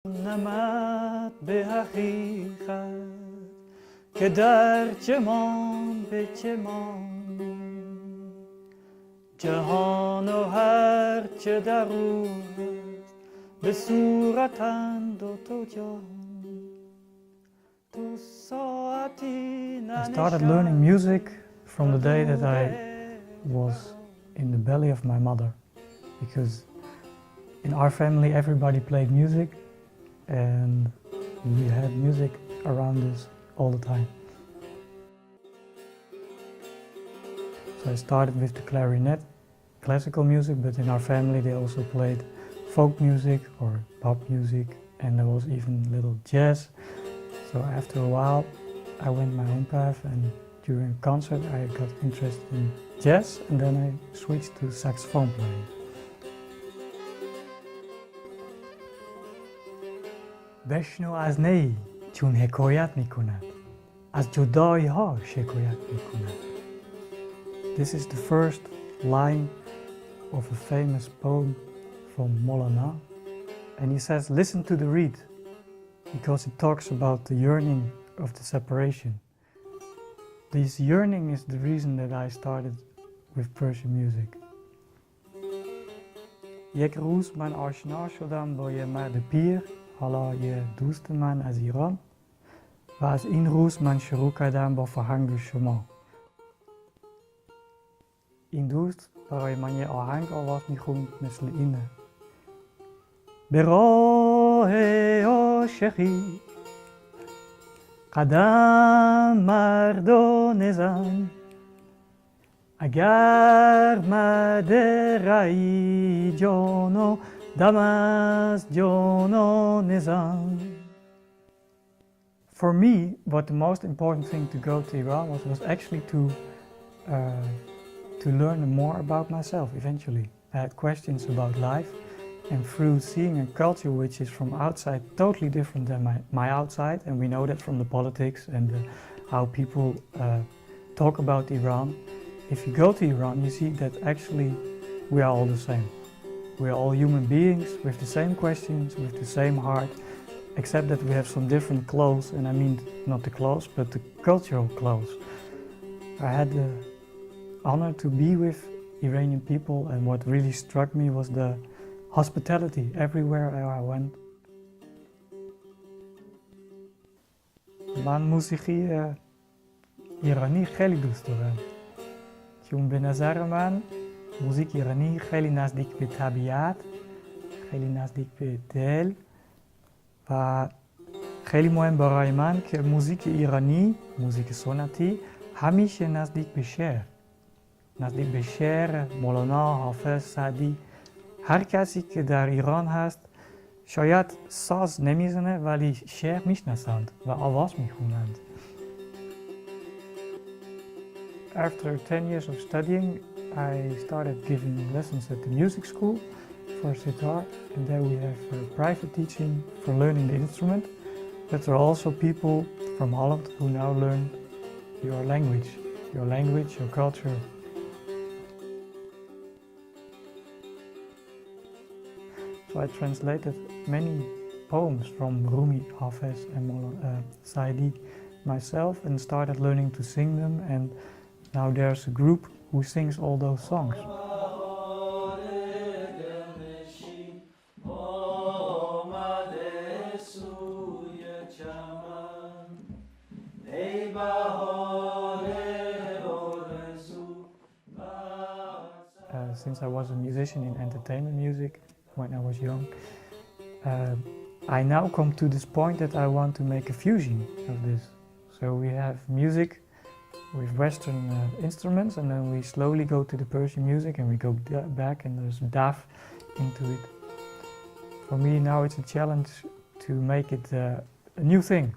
نمد به حقیقت که در چمان به چمان جهان و هر چه در او هست به صورتند و تو جان تو ساعتی I started learning music from the day that I was in the belly of my mother, because in our family everybody played music and we had music around us all the time. So I started with the clarinet, classical music, but in our family they also played folk music or pop music, and there was even little jazz. So after a while I went my own path, and during a concert I got interested in jazz, and then I switched to saxophone playing. بشنو از نی چون حکایت میکند از جدایی ها شکایت میکند. This is the first line of a famous poem from Molana, and he says, listen to the reed, because it talks about the yearning of the separation. This yearning is the reason that I started with Persian music. یک روز من آشنا شدم با یه مرد پیر، حالا یه دوست من از ایران، و از این روز من شروع کردم با فرهنگ شما. این دوست برای من یه آهنگ آواز میخوند مثل اینه: به راه عاشقی قدم مردانه زن، اگر مرد رایی جانو دم از جانانه زن. For me, what the most important thing to go to Iran was actually to learn more about myself eventually. I had questions about life, and through seeing a culture which is from outside totally different than my outside, and we know that from the politics and how people talk about Iran. If you go to Iran, you see that actually we are all the same. We are all human beings with the same questions, with the same heart, except that we have some different clothes, and I mean not the clothes, but the cultural clothes. I had the honor to be with Iranian people, and what really struck me was the hospitality everywhere I went. من موسیقی ایرانی خیلی دوست دارم، چون به نظر من موزیک ایرانی خیلی نزدیک به طبیعت، خیلی نزدیک به دل، و خیلی مهم برای من که موزیک ایرانی، موزیک سنتی، همیشه نزدیک به شعر، نزدیک به شعر مولانا، حافظ، سعدی. هر کسی که در ایران هست شاید ساز نمیزنه ولی شعر میشناسند و آواز میخونند. After 10 years of studying, I started giving lessons at the music school for sitar, and there we have private teaching for learning the instrument. But there are also people from Holland who now learn your language, your culture. So I translated many poems from Rumi, Hafez and Saidi myself, and started learning to sing them, and now there's a group who sings all those songs. Since I was a musician in entertainment music when I was young, I now come to this point that I want to make a fusion of this. So we have music with Western instruments, and then we slowly go to the Persian music, and we go back, and there's daf into it. For me now it's a challenge to make it a new thing.